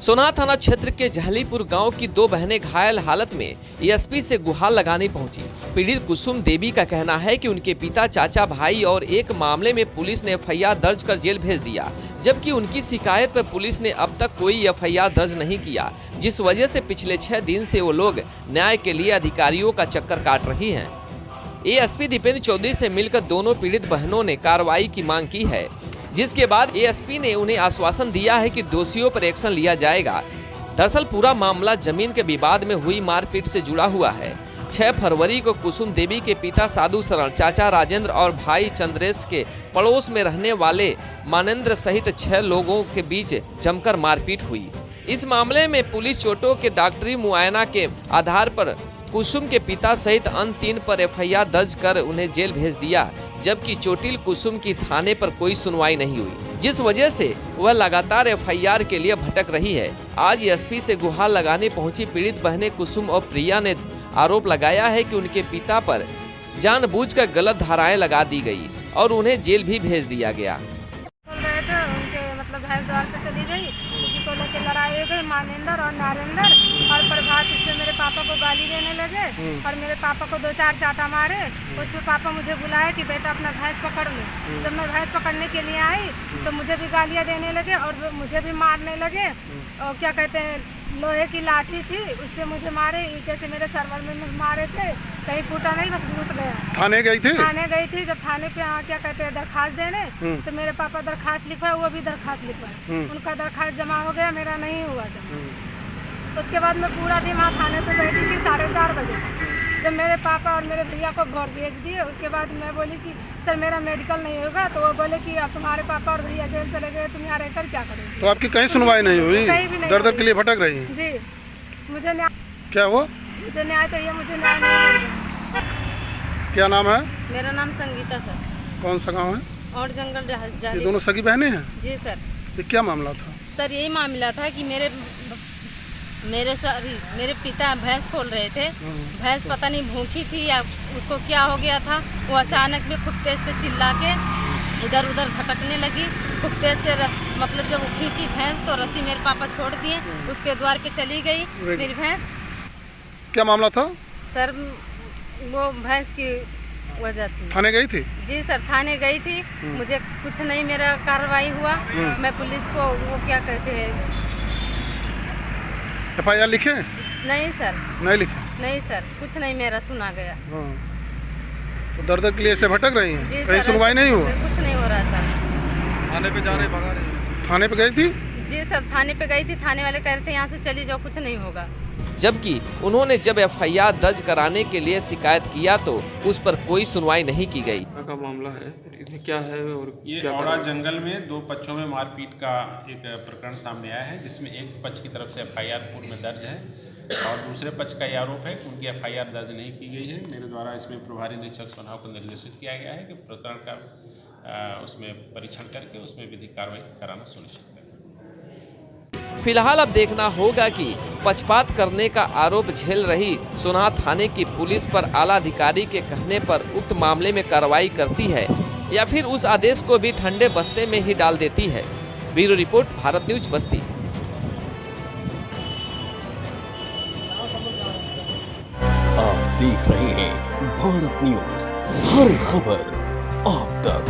सोनार थाना क्षेत्र के जहलीपुर गांव की दो बहनें घायल हालत में एसपी से गुहार लगाने पहुंची। पीड़ित कुसुम देवी का कहना है कि उनके पिता, चाचा, भाई और एक मामले में पुलिस ने एफआईआर दर्ज कर जेल भेज दिया, जबकि उनकी शिकायत पर पुलिस ने अब तक कोई एफआईआर दर्ज नहीं किया, जिस वजह से पिछले 6 दिन से वो लोग न्याय के लिए अधिकारियों का चक्कर काट रही हैं। एएसपी दीपेंद्र चौधरी से मिलकर दोनों पीड़ित बहनों ने कार्रवाई की मांग की है, जिसके बाद एएसपी ने उन्हें आश्वासन दिया है कि दोषियों पर एक्शन लिया जाएगा। दरअसल पूरा मामला जमीन के विवाद में हुई मारपीट से जुड़ा हुआ है। 6 फरवरी को कुसुम देवी के पिता साधु शरण, चाचा राजेंद्र और भाई चंद्रेश के पड़ोस में रहने वाले मानेंद्र सहित 6 लोगों के बीच जमकर मारपीट हुई। इस मामले में पुलिस चोटों के डॉक्टरी मुआयना के आधार पर कुसुम के पिता सहित अन्य 3 पर एफआईआर दर्ज कर उन्हें जेल भेज दिया, जबकि चोटिल कुसुम की थाने पर कोई सुनवाई नहीं हुई, जिस वजह से वह लगातार एफआईआर के लिए भटक रही है। आज एसपी से गुहार लगाने पहुंची पीड़ित बहनें कुसुम और प्रिया ने आरोप लगाया है कि उनके पिता पर जानबूझकर गलत धाराएं लगा दी गई और उन्हें जेल भी भेज दिया गया। उसी को लेकर लड़ाई हो गई। मानेंद्र और नरेंद्र और प्रभात इससे मेरे पापा को गाली देने लगे और मेरे पापा को 2-4 चाटा मारे। उसमें पापा मुझे बुलाया कि बेटा अपना भैंस पकड़ लो। जब मैं भैंस पकड़ने के लिए आई तो मुझे भी गालियां देने लगे और मुझे भी मारने लगे। और क्या कहते हैं, लोहे की लाठी थी उससे मुझे मारे, ईंटे से मेरे सरवर में मारे थे, कहीं फूटा नहीं, बस घुस गया। थाने गई थी? थाने गई थी। जब थाने पे क्या कहते हैं दरखास्त देने, तो मेरे पापा दरखास्त लिखवाए, वो भी दरखास्त लिखवाए। उनका दरखास्त जमा हो गया, मेरा नहीं हुआ जमा। उसके बाद मैं पूरा दिन वहाँ थाने पे बैठी थी 4:30 बजे। जब मेरे पापा और मेरे भैया को घर भेज दिए, उसके बाद मैं बोली कि सर मेरा मेडिकल नहीं होगा, तो वो बोले कि अब तुम्हारे पापा और भैया जेल चले गए, तुम यहाँ रहकर क्या करोगे। तो आपकी कहीं सुनवाई नहीं हुई? कहीं भी नहीं। दर के लिए भटक रही हैं? जी, मुझे न्याय, क्या हुआ? मुझे न्याय चाहिए, मुझे न्याय नहीं मिल रहा। क्या नाम है? मेरा नाम संगीता सर। कौन सा गाँव है? और जंगल। ये दोनों सगी बहनें हैं? जी सर। ये क्या मामला था? सर यही मामला था कि मेरे पिता भैंस खोल रहे थे। भैंस पता नहीं भूखी थी या उसको क्या हो गया था, वो अचानक में खूब तेज से चिल्ला के इधर उधर भटकने लगी। खूब तेज से मतलब जब खींची भैंस तो रस्सी मेरे पापा छोड़ दिए, उसके द्वार पे चली गई मेरी भैंस। क्या मामला था सर? वो भैंस की वजह थी। थाने गई थी? जी सर, थाने गई थी। मुझे कुछ नहीं, मेरा कार्रवाई हुआ। मैं पुलिस को वो क्या कहते हैं, एफआईआर लिखे? नहीं सर। नहीं लिखे? नहीं सर, कुछ नहीं मेरा सुना गया। तो दर के लिए ऐसे भटक रही हैं? कहीं सुनवाई नहीं हुआ? कुछ नहीं हो रहा सर। थाने पे जा रहे, भगा रहे? थाने पे गई थी? जी सर, थाने पे गई थी। थाने वाले कह रहे थे यहाँ से चली जाओ, कुछ नहीं होगा। जबकि उन्होंने जब एफआईआर दर्ज कराने के लिए शिकायत किया तो उस पर कोई सुनवाई नहीं की गई। का मामला है, इसमें क्या है और ये औड़ा जंगल में 2 पक्षों में मारपीट का एक प्रकरण सामने आया है, जिसमें एक पक्ष की तरफ से एफआईआर पूर्व में दर्ज है और दूसरे पक्ष का ये आरोप है कि उनकी एफआईआर दर्ज नहीं की गई है। मेरे द्वारा इसमें प्रभारी निरीक्षक सोनाव को निर्देशित किया गया है कि प्रकरण का उसमें परीक्षण करके उसमें विधिक कार्रवाई कराना सुनिश्चित करें। फिलहाल अब देखना होगा कि पक्षपात करने का आरोप झेल रही सोनार थाने की पुलिस पर आला अधिकारी के कहने पर उक्त मामले में कार्रवाई करती है या फिर उस आदेश को भी ठंडे बस्ते में ही डाल देती है। ब्यूरो रिपोर्ट, भारत न्यूज, बस्ती। आप देख रहे हैं भारत न्यूज, हर खबर आप तक।